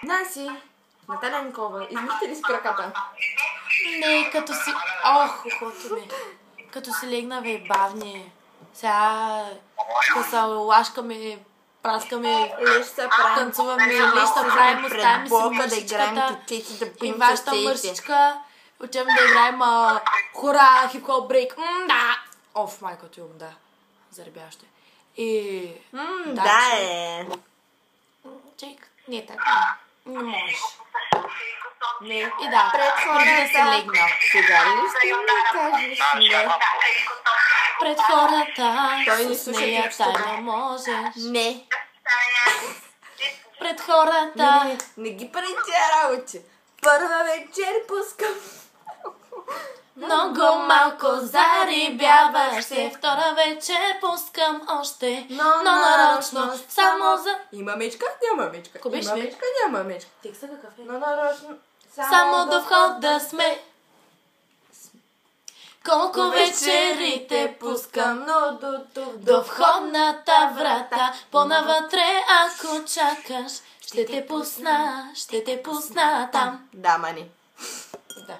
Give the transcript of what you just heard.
Наси, Наталя Николова, измихте ли си краката? Не, като си... Ох, ухото ми. Като си легна бавни. Сега... Къса лашкаме, праскаме, танцуваме, леща правим, оставим си мършичката и вашата мършичка. Отивам да играем хора, хип-хоп брейк. Да! Оф, майкото им, да. Заребяще. И... Да е. Чейк, не така. Не можеш. Не. И да, Пред преди да се хората. легна. Сега ли ще ми кажеш не? Пред хората, Той не с слуша нея текста. тайна можеш. Не. Пред хората. Не ги прави тия работи. Първа вечер пускам. Много малко зарибяваш се. Втора вечер пускам още. Но нарочно, само за... Има мечка, няма мечка. Ко беше, Има бе? мечка, няма мечка. Текста какъв е? Но нарочно. Само до входа сме. Колко вечерите пускам но до тук, до входната врата. По-навътре, ако чакаш, ще те пусна там. Да, мани. Да.